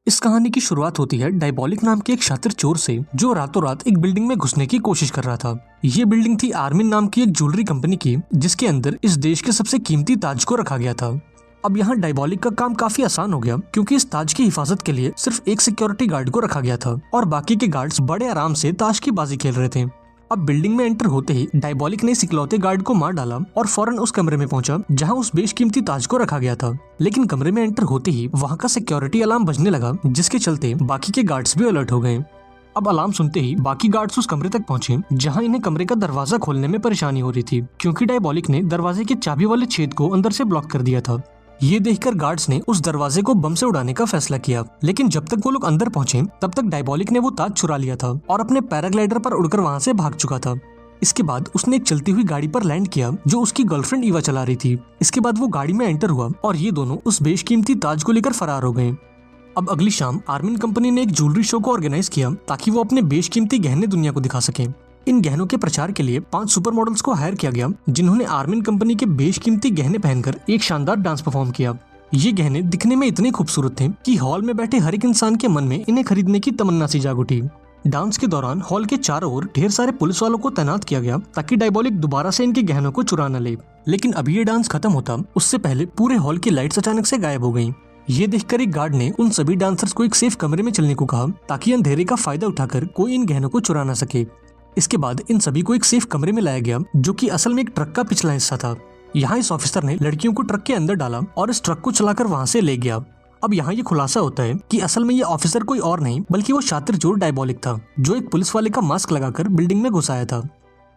इस कहानी की शुरुआत होती है डायबॉलिक नाम के एक शातिर चोर से, जो रातों रात एक बिल्डिंग में घुसने की कोशिश कर रहा था। ये बिल्डिंग थी आर्मिन नाम की एक ज्वेलरी कंपनी की, जिसके अंदर इस देश के सबसे कीमती ताज को रखा गया था। अब यहाँ डायबॉलिक का काम काफी आसान हो गया, क्योंकि इस ताज की हिफाजत के लिए सिर्फ एक सिक्योरिटी गार्ड को रखा गया था और बाकी के गार्ड्स बड़े आराम से ताश की बाजी खेल रहे थे। अब बिल्डिंग में एंटर होते ही डायबॉलिक ने इकलौते गार्ड को मार डाला और फौरन उस कमरे में पहुंचा जहां उस बेशकीमती ताज को रखा गया था। लेकिन कमरे में एंटर होते ही वहां का सिक्योरिटी अलार्म बजने लगा, जिसके चलते बाकी के गार्ड्स भी अलर्ट हो गए। अब अलार्म सुनते ही बाकी गार्ड्स उस कमरे तक पहुंचे जहां इन्हें कमरे का दरवाजा खोलने में परेशानी हो रही थी, क्योंकि डायबॉलिक ने दरवाजे के चाबी वाले छेद को अंदर से ब्लॉक कर दिया था। ये देखकर गार्ड्स ने उस दरवाजे को बम से उड़ाने का फैसला किया, लेकिन जब तक वो लोग अंदर पहुंचे तब तक डायबॉलिक ने वो ताज चुरा लिया था और अपने पैराग्लाइडर पर उड़कर वहां से भाग चुका था। इसके बाद उसने एक चलती हुई गाड़ी पर लैंड किया जो उसकी गर्लफ्रेंड ईवा चला रही थी। इसके बाद वो गाड़ी में एंटर हुआ और ये दोनों उस बेशकीमती ताज को लेकर फरार हो गए। अब अगली शाम आर्मिन कंपनी ने एक ज्वेलरी शो को ऑर्गेनाइज किया ताकि वो अपने बेशकीमती गहने दुनिया को दिखा सके। इन गहनों के प्रचार के लिए 5 सुपर मॉडल्स को हायर किया गया, जिन्होंने आर्मिन कंपनी के बेशकीमती गहने पहनकर एक शानदार डांस परफॉर्म किया। ये गहने दिखने में इतने खूबसूरत थे कि हॉल में बैठे हर एक इंसान के मन में इन्हें खरीदने की तमन्ना सी जाग उठी। डांस के दौरान हॉल के चारों ओर ढेर सारे पुलिस वालों को तैनात किया गया ताकि डायबॉलिक दोबारा से इनके गहनों को चुरा न ले। लेकिन अभी ये डांस खत्म होता उससे पहले पूरे हॉल की लाइट्स अचानक से गायब हो गयी। ये देखकर एक गार्ड ने उन सभी डांसर्स को एक सेफ कमरे में चलने को कहा ताकि अंधेरे का फायदा उठाकर कोई इन गहनों को चुरा न सके। इसके बाद इन सभी को एक सेफ कमरे में लाया गया, जो कि असल में एक ट्रक का पिछला हिस्सा था। यहाँ इस ऑफिसर ने लड़कियों को ट्रक के अंदर डाला और इस ट्रक को चलाकर वहाँ से ले गया। अब यहाँ ये खुलासा होता है कि असल में ये ऑफिसर कोई और नहीं बल्कि वो शातिर चोर डायबॉलिक था, जो एक पुलिस वाले का मास्क लगाकर बिल्डिंग में घुस आया था।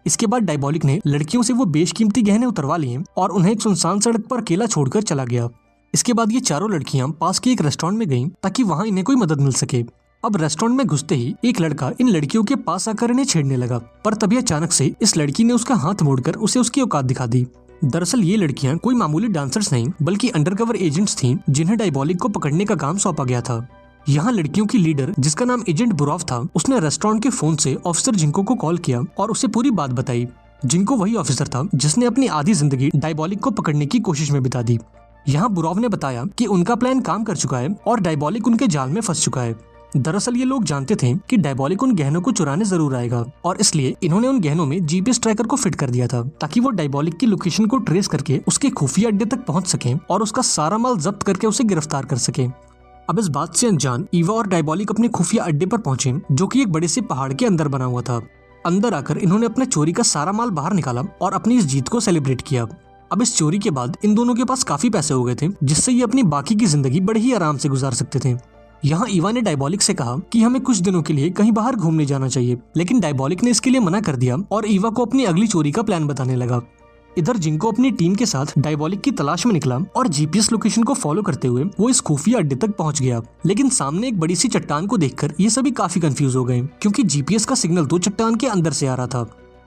इसके बाद डायबॉलिक ने लड़कियों से वो बेशकीमती गहने उतरवा लिए और उन्हें एक सुनसान सड़क पर अकेला छोड़कर चला गया। इसके बाद ये चारों लड़कियां पास के एक रेस्टोरेंट में गईं ताकि वहाँ इन्हें कोई मदद मिल सके। अब रेस्टोरेंट में घुसते ही एक लड़का इन लड़कियों के पास आकर इन्हें छेड़ने लगा, पर तभी अचानक से इस लड़की ने उसका हाथ मोड़कर उसे उसकी औकात दिखा दी। दरअसल ये लड़कियां कोई मामूली डांसर्स नहीं बल्कि अंडरकवर एजेंट्स थीं, जिन्हें डायबॉलिक को पकड़ने का काम सौंपा गया था। यहाँ लड़कियों की लीडर, जिसका नाम एजेंट बुरॉव था, उसने रेस्टोरेंट के फोन से ऑफिसर जिंको को कॉल किया और उसे पूरी बात बताई। जिंको वही ऑफिसर था जिसने अपनी आधी जिंदगी डायबॉलिक को पकड़ने की कोशिश में बिता दी। यहाँ बुरॉव ने बताया कि उनका प्लान काम कर चुका है और डायबॉलिक उनके जाल में फंस चुका है। दरअसल ये लोग जानते थे कि डायबॉलिक उन गहनों को चुराने जरूर आएगा और इसलिए इन्होंने उन गहनों में जीपीएस ट्रैकर को फिट कर दिया था ताकि वो डायबॉलिक की लोकेशन को ट्रेस करके उसके खुफिया अड्डे तक पहुंच सके और उसका सारा माल जब्त करके उसे गिरफ्तार कर सके। अब इस बात से अनजान ईवा और डायबॉलिक अपने खुफिया अड्डे पर पहुंचे, जो कि एक बड़े से पहाड़ के अंदर बना हुआ था। अंदर आकर इन्होंने अपने चोरी का सारा माल बाहर निकाला और अपनी इस जीत को सेलिब्रेट किया। अब इस चोरी के बाद इन दोनों के पास काफी पैसे हो गए थे, जिससे ये अपनी बाकी की जिंदगी बड़े ही आराम से गुजार सकते थे। यहाँ ईवा ने डायबॉलिक से कहा कि हमें कुछ दिनों के लिए कहीं बाहर घूमने जाना चाहिए, लेकिन डायबॉलिक ने इसके लिए मना कर दिया और ईवा को अपनी अगली चोरी का प्लान बताने लगा। इधर जिंको अपनी टीम के साथ डायबॉलिक की तलाश में निकला और जीपीएस लोकेशन को फॉलो करते हुए वो इस खुफिया अड्डे तक पहुंच गया। लेकिन सामने एक बड़ी सी चट्टान को देखकर ये सभी काफी कंफ्यूज हो गए, क्योंकि जीपीएस का सिग्नल तो चट्टान के अंदर से आ रहा था।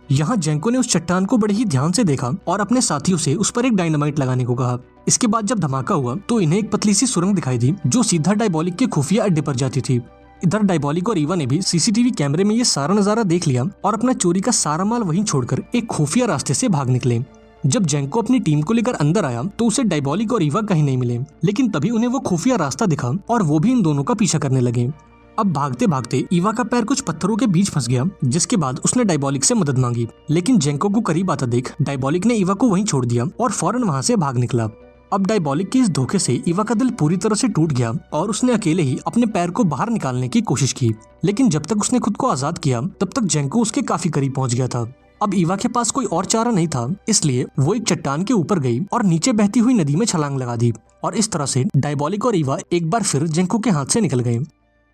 यहाँ जेंको ने उस चट्टान को बड़े ही ध्यान से देखा और अपने साथियों से उस पर एक डायनामाइट लगाने को कहा। इसके बाद जब धमाका हुआ तो इन्हें एक पतली सी सुरंग दिखाई दी जो सीधा डायबॉलिक के खुफिया अड्डे पर जाती थी। इधर डायबॉलिक और ईवा ने भी सीसीटीवी कैमरे में ये सारा नजारा देख लिया और अपना चोरी का सारा माल वहीं छोड़कर एक खुफिया रास्ते से भाग निकले। जब जेंको अपनी टीम को लेकर अंदर आया तो उसे डायबॉलिक और ईवा कहीं नहीं मिले, लेकिन तभी उन्हें वो खुफिया रास्ता दिखा और वो भी इन दोनों का पीछा करने लगे। अब भागते भागते ईवा का पैर कुछ पत्थरों के बीच फंस गया, जिसके बाद उसने डायबॉलिक से मदद मांगी, लेकिन जेंको को करीब आता देख डायबॉलिक ने ईवा को वहीं छोड़ दिया और फौरन वहां से भाग निकला। अब डायबॉलिक के इस धोखे से ईवा का दिल पूरी तरह से टूट गया और उसने अकेले ही अपने पैर को बाहर निकालने की कोशिश की, लेकिन जब तक उसने खुद को आजाद किया तब तक जेंको उसके काफी करीब पहुंच गया था। अब ईवा के पास कोई और चारा नहीं था, इसलिए वो एक चट्टान के ऊपर गई और नीचे बहती हुई नदी में छलांग लगा दी और इस तरह से डायबॉलिक और ईवा एक बार फिर जेंको के हाथ से निकल गए।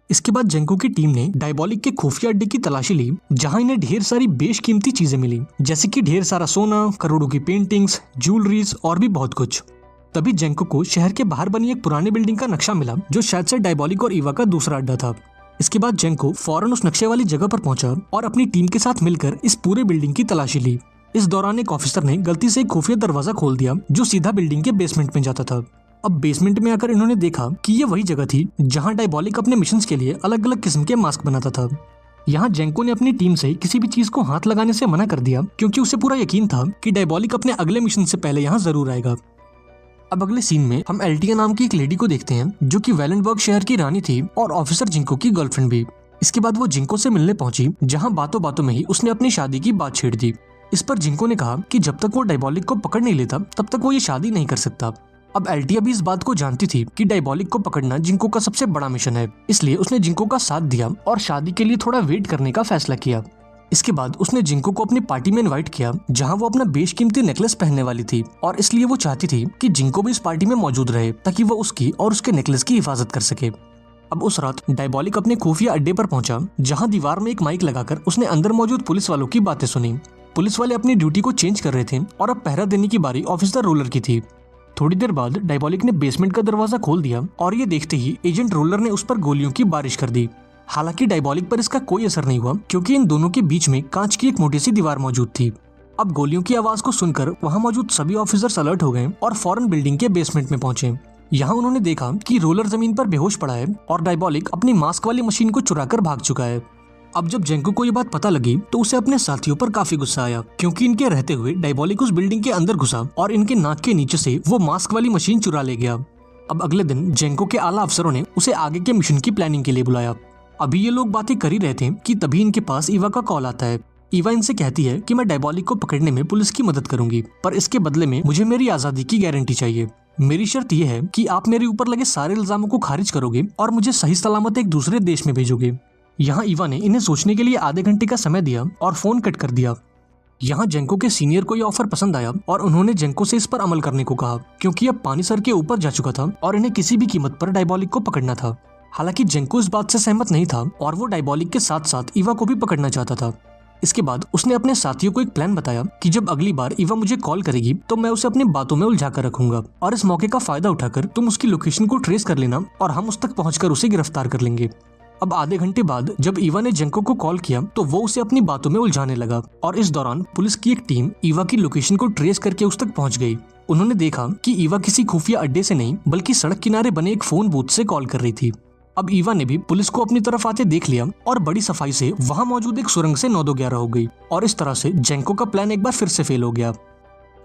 इसके बाद जेंको की टीम ने डायबॉलिक के खुफिया अड्डे की तलाशी ली, जहां इन्हें ढेर सारी बेशकीमती चीजें मिली, जैसे कि ढेर सारा सोना, करोड़ों की पेंटिंग्स, ज्वेलरीज और भी बहुत कुछ। तभी जेंको को शहर के बाहर बनी एक पुरानी बिल्डिंग का नक्शा मिला, जो शायद से डायबॉलिक और ईवा का दूसरा अड्डा था। इसके बाद जेंको फौरन उस नक्शे वाली जगह पर पहुंचा और अपनी टीम के साथ मिलकर इस पूरे बिल्डिंग की तलाशी ली। इस दौरान एक ऑफिसर ने गलती से एक खुफिया दरवाजा खोल दिया जो सीधा बिल्डिंग के बेसमेंट में जाता था। अब बेसमेंट में आकर इन्होंने देखा कि ये वही जगह थी जहां डायबॉलिक अपने मिशंस के लिए अलग अलग किस्म के मास्क बनाता था। यहाँ जेंको ने अपनी टीम से किसी भी चीज को हाथ लगाने से मना कर दिया, क्योंकि उसे पूरा यकीन था कि डायबॉलिक अपने अगले मिशन से पहले यहाँ जरूर आएगा। अब अगले सीन में हम एल्टिया नाम की एक लेडी को देखते हैं जो कि वेलेंबर्ग शहर की रानी थी और ऑफिसर जिंको की गर्लफ्रेंड भी। इसके बाद वो जिंको से मिलने पहुंची, जहां बातों बातों में ही उसने अपनी शादी की बात छेड़ दी। इस पर जिंको ने कहा कि जब तक वो डायबॉलिक को पकड़ नहीं लेता तब तक वो ये शादी नहीं कर सकता। अब एल्टिया भी इस बात को जानती थी कि डायबॉलिक को पकड़ना जिंको का सबसे बड़ा मिशन है, इसलिए उसने जिंको का साथ दिया और शादी के लिए थोड़ा वेट करने का फैसला किया। इसके बाद उसने जिंको को अपनी पार्टी में इनवाइट किया, जहां वो अपना बेशकीमती नेकलेस पहनने वाली थी और इसलिए वो चाहती थी कि जिंको भी इस पार्टी में मौजूद रहे ताकि वो उसकी और उसके नेकलेस की हिफाजत कर सके। अब उस रात डायबॉलिक अपने खुफिया अड्डे पर पहुंचा, जहां दीवार में एक माइक लगाकर उसने अंदर मौजूद पुलिस वालों की बातें सुनी। पुलिस वाले अपनी ड्यूटी को चेंज कर रहे थे और अब पहरा देने की बारी ऑफिसर रोलर की थी। थोड़ी देर बाद डायबॉलिक ने बेसमेंट का दरवाजा खोल दिया और ये देखते ही एजेंट रोलर ने उस पर गोलियों की बारिश कर दी। हालांकि डायबॉलिक पर इसका कोई असर नहीं हुआ, क्योंकि इन दोनों के बीच में कांच की एक मोटी सी दीवार मौजूद थी। अब गोलियों की आवाज को सुनकर वहां मौजूद सभी ऑफिसर्स अलर्ट हो गए और फौरन बिल्डिंग के बेसमेंट में पहुंचे। यहाँ उन्होंने देखा कि रोलर जमीन पर बेहोश पड़ा है और डायबॉलिक अपनी मास्क वाली मशीन को चुराकर भाग चुका है। अब जब जेंको को ये बात पता लगी तो उसे अपने साथियों पर काफी गुस्सा आया, क्योंकि इनके रहते हुए डायबॉलिक उस बिल्डिंग के अंदर घुसा और इनके नाक के नीचे से वो मास्क वाली मशीन चुरा ले गया। अब अगले दिन जेंको के आला अफसरों ने उसे आगे के मिशन की प्लानिंग के लिए बुलाया। अभी ये लोग बातें कर ही रहे थे कि तभी इनके पास ईवा का कॉल आता है। ईवा इनसे कहती है कि मैं डायबॉलिक को पकड़ने में पुलिस की मदद करूंगी, पर इसके बदले में मुझे मेरी आजादी की गारंटी चाहिए। मेरी शर्त यह है कि आप मेरे ऊपर लगे सारे इल्जामों को खारिज करोगे और मुझे सही सलामत एक दूसरे देश में भेजोगे। यहाँ ईवा ने इन्हें सोचने के लिए आधे घंटे का समय दिया और फोन कट कर दिया। यहाँ जेंको के सीनियर को यह ऑफर पसंद आया और उन्होंने जेंको से इस पर अमल करने को कहा, क्योंकि अब पानी सर के ऊपर जा चुका था और इन्हें किसी भी कीमत पर डायबॉलिक को पकड़ना था। हालांकि जेंको इस बात से सहमत नहीं था और वो डायबॉलिक के साथ साथ ईवा को भी पकड़ना चाहता था। इसके बाद उसने अपने साथियों को एक प्लान बताया कि जब अगली बार ईवा मुझे कॉल करेगी तो मैं उसे अपनी बातों में उलझा कर रखूंगा और इस मौके का फायदा उठाकर तुम उसकी लोकेशन को ट्रेस कर लेना और हम उस तक पहुंचकर उसे गिरफ्तार कर लेंगे। अब आधे घंटे बाद जब ईवा ने जेंको को कॉल किया तो वो उसे अपनी बातों में उलझाने लगा और इस दौरान पुलिस की एक टीम ईवा की लोकेशन को ट्रेस करके उस तक पहुंच गई। उन्होंने देखा कि ईवा किसी खुफिया अड्डे से नहीं बल्कि सड़क किनारे बने एक फोन बूथ से कॉल कर रही थी। अब ईवा ने भी पुलिस को अपनी तरफ आते देख लिया और बड़ी सफाई से वहां मौजूद एक सुरंग से 9-2-11 हो गई और इस तरह से जेंको का प्लान एक बार फिर से फेल हो गया।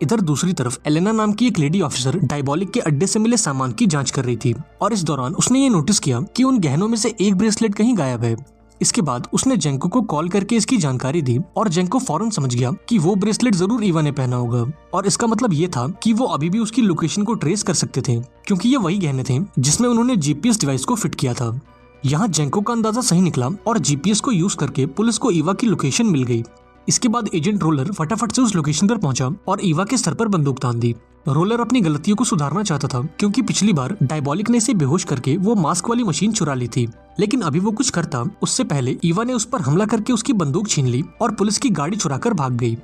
इधर दूसरी तरफ एलेना नाम की एक लेडी ऑफिसर डायबॉलिक के अड्डे से मिले सामान की जांच कर रही थी और इस दौरान उसने ये नोटिस किया कि उन गहनों में से एक ब्रेसलेट कहीं गायब है। इसके बाद उसने जेंको को कॉल करके इसकी जानकारी दी और जेंको फौरन समझ गया कि वो ब्रेसलेट जरूर ईवा ने पहना होगा और इसका मतलब ये था कि वो अभी भी उसकी लोकेशन को ट्रेस कर सकते थे, क्योंकि ये वही गहने थे जिसमें उन्होंने जीपीएस डिवाइस को फिट किया था। यहाँ जेंको का अंदाजा सही निकला और जीपीएस को यूज करके पुलिस को ईवा की लोकेशन मिल गई। इसके बाद एजेंट रोलर फटाफट से उस लोकेशन पर पहुंचा और ईवा के सर पर बंदूक तान दी। रोलर अपनी गलतियों को सुधारना चाहता था, क्योंकि पिछली बार डायबॉलिक ने इसे बेहोश करके वो मास्क वाली मशीन चुरा ली थी, लेकिन अभी वो कुछ करता उससे पहले ईवा ने उस पर हमला करके उसकी बंदूक छीन ली और पुलिस की गाड़ी चुराकर भाग गई।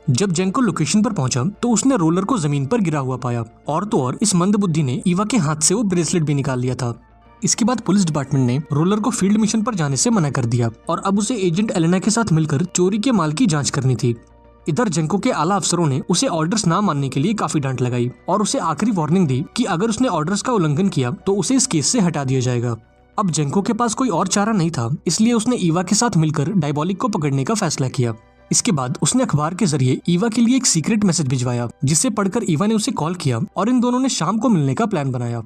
जब जेंको लोकेशन पर पहुंचा तो उसने रोलर को जमीन पर गिरा हुआ पाया और तो और इस मंदबुद्धि ने ईवा के हाथ से वो ब्रेसलेट भी निकाल लिया था। इसके बाद पुलिस डिपार्टमेंट ने रोलर को फील्ड मिशन पर जाने से मना कर दिया और अब उसे एजेंट एलेना के साथ मिलकर चोरी के माल की जांच करनी थी। इधर जेंको के आला अफसरों ने उसे ऑर्डर्स ना मानने के लिए काफी डांट लगाई और उसे आखिरी वार्निंग दी कि अगर उसने ऑर्डर्स का उल्लंघन किया तो उसे इस केस से हटा दिया जाएगा। अब जेंको के पास कोई और चारा नहीं था, इसलिए उसने ईवा के साथ मिलकर डायबॉलिक को पकड़ने का फैसला किया। इसके बाद उसने अखबार के जरिए ईवा के लिए एक सीक्रेट मैसेज भिजवाया, जिसे पढ़कर ईवा ने उसे कॉल किया और इन दोनों ने शाम को मिलने का प्लान बनाया।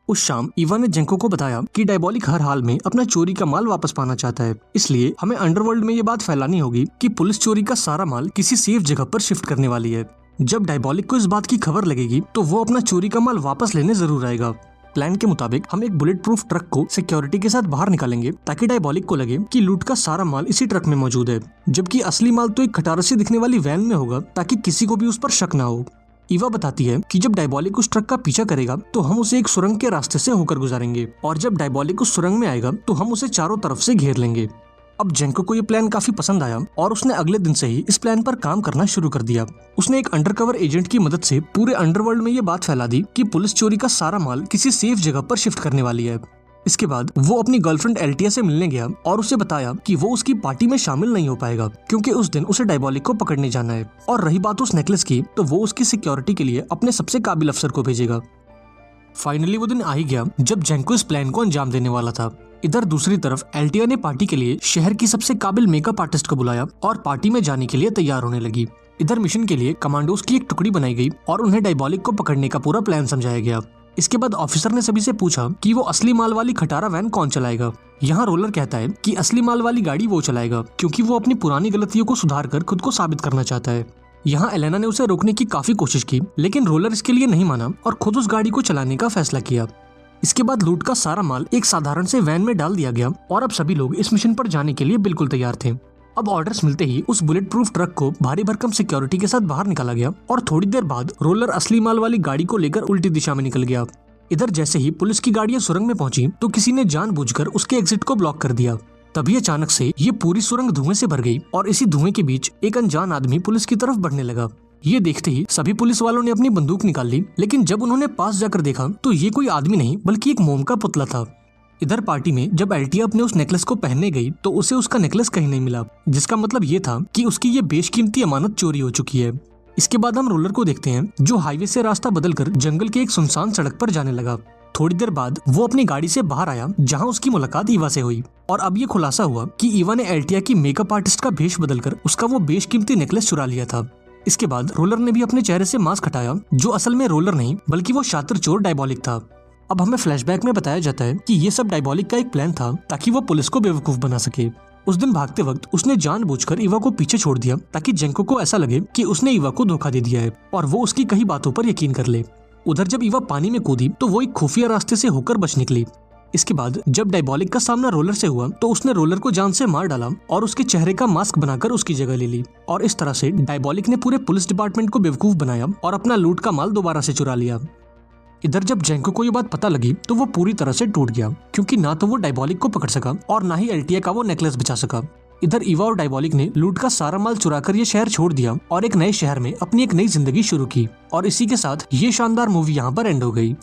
उस शाम ईवा ने जेंको को बताया कि डायबॉलिक हर हाल में अपना चोरी का माल वापस पाना चाहता है, इसलिए हमें अंडरवर्ल्ड में ये बात फैलानी होगी कि पुलिस चोरी का सारा माल किसी सेफ जगह पर शिफ्ट करने वाली है। जब डायबॉलिक को इस बात की खबर लगेगी तो वो अपना चोरी का माल वापस लेने जरूर आएगा। प्लान के मुताबिक हम एक बुलेट प्रूफ ट्रक को सिक्योरिटी के साथ बाहर निकालेंगे ताकि डायबॉलिक को लगे कि लूट का सारा माल इसी ट्रक में मौजूद है, जबकि असली माल तो एक खटारा सी दिखने वाली वैन में होगा ताकि किसी को भी उस पर शक ना हो। ईवा बताती है कि जब डायबॉलिक उस ट्रक का पीछा करेगा तो हम उसे एक सुरंग के रास्ते से होकर गुजारेंगे और जब डायबॉलिक उस सुरंग में आएगा तो हम उसे चारों तरफ से घेर लेंगे। अब जेंको को ये प्लान काफी पसंद आया और उसने अगले दिन से ही इस प्लान पर काम करना शुरू कर दिया। उसने एक अंडरकवर एजेंट की मदद से पूरे अंडरवर्ल्ड में ये बात फैला दी कि पुलिस चोरी का सारा माल किसी सेफ जगह पर शिफ्ट करने वाली है। इसके बाद वो अपनी गर्लफ्रेंड एल्टिया से मिलने गया और उसे बताया कि वो उसकी पार्टी में शामिल नहीं हो पाएगा, क्योंकि उस दिन उसे डायबॉलिक को पकड़ने जाना है। और रही बात उस नेकलेस की, तो वो उसकी सिक्योरिटी के लिए अपने सबसे काबिल अफसर को भेजेगा। फाइनली वो दिन आ ही गया जब जेंको इस प्लान को अंजाम देने वाला था। इधर दूसरी तरफ एल्टिया ने पार्टी के लिए शहर की सबसे काबिल मेकअप आर्टिस्ट को बुलाया और पार्टी में जाने के लिए तैयार होने लगी। इधर मिशन के लिए कमांडोज की एक टुकड़ी बनाई गई और उन्हें डायबॉलिक को पकड़ने का पूरा प्लान समझाया गया। इसके बाद ऑफिसर ने सभी से पूछा कि वो असली माल वाली खटारा वैन कौन चलाएगा। यहाँ रोलर कहता है कि असली माल वाली गाड़ी वो चलाएगा क्योंकि वो अपनी पुरानी गलतियों को सुधार कर खुद को साबित करना चाहता है। यहाँ एलेना ने उसे रोकने की काफी कोशिश की, लेकिन रोलर इसके लिए नहीं माना और खुद उस गाड़ी को चलाने का फैसला किया। इसके बाद लूट का सारा माल एक साधारण से वैन में डाल दिया गया और अब सभी लोग इस मिशन पर जाने के लिए बिल्कुल तैयार थे। अब ऑर्डर्स मिलते ही उस बुलेट प्रूफ ट्रक को भारी भरकम सिक्योरिटी के साथ बाहर निकाला गया और थोड़ी देर बाद रोलर असली माल वाली गाड़ी को लेकर उल्टी दिशा में निकल गया। इधर जैसे ही पुलिस की गाड़ियां सुरंग में पहुंची तो किसी ने जानबूझकर उसके एग्जिट को ब्लॉक कर दिया। तभी अचानक से ये पूरी सुरंग धुएं से भर गई और इसी धुएं के बीच एक अनजान आदमी पुलिस की तरफ बढ़ने लगा। ये देखते ही सभी पुलिस वालों ने अपनी बंदूक निकाल ली, लेकिन जब उन्होंने पास जाकर देखा तो ये कोई आदमी नहीं बल्कि एक मोम का पुतला था। इधर पार्टी में जब एल्टिया अपने उस नेकलेस को पहनने गई तो उसे उसका नेकलेस कहीं नहीं मिला, जिसका मतलब ये था कि उसकी ये बेशकीमती अमानत चोरी हो चुकी है। इसके बाद हम रोलर को देखते हैं जो हाईवे से रास्ता बदलकर जंगल के एक सुनसान सड़क पर जाने लगा। थोड़ी देर बाद वो अपनी गाड़ी से बाहर आया जहां उसकी मुलाकात ईवा से हुई और अब ये खुलासा हुआ कि ईवा ने एल्टिया की मेकअप आर्टिस्ट का भेष बदलकर उसका वो बेशकीमती नेकलेस चुरा लिया था। इसके बाद रोलर ने भी अपने चेहरे से मास्क हटाया जो असल में रोलर नहीं बल्कि वो शातिर चोर डायबॉलिक था। अब हमें फ्लैशबैक में बताया जाता है कि ये सब डायबॉलिक का एक प्लान था ताकि वो पुलिस को बेवकूफ बना सके। उस दिन भागते वक्त उसने जानबूझकर ईवा को पीछे छोड़ दिया ताकि जेंको को ऐसा लगे कि उसने ईवा को धोखा दे दिया है और वो उसकी कई बातों पर यकीन कर ले। उधर जब ईवा पानी में कूदी तो वो एक खुफिया रास्ते से होकर बच निकली। इसके बाद जब डायबॉलिक का सामना रोलर से हुआ तो उसने रोलर को जान से मार डाला और उसके चेहरे का मास्क बनाकर उसकी जगह ले ली और इस तरह से डायबॉलिक ने पूरे पुलिस डिपार्टमेंट को बेवकूफ बनाया और अपना लूट का माल दोबारा से चुरा लिया। इधर जब जेंको को ये बात पता लगी तो वो पूरी तरह से टूट गया क्योंकि ना तो वो डायबॉलिक को पकड़ सका और ना ही एल्टिया का वो नेकलेस बचा सका। इधर ईवा और डायबॉलिक ने लूट का सारा माल चुराकर ये शहर छोड़ दिया और एक नए शहर में अपनी एक नई जिंदगी शुरू की और इसी के साथ ये शानदार मूवी यहाँ पर एंड हो गई।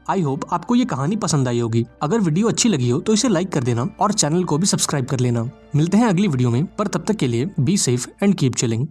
आई होप आपको ये कहानी पसंद आई होगी। अगर वीडियो अच्छी लगी हो तो इसे लाइक कर देना और चैनल को भी सब्सक्राइब कर लेना। मिलते हैं अगली वीडियो में, पर तब तक के लिए be safe and keep chilling.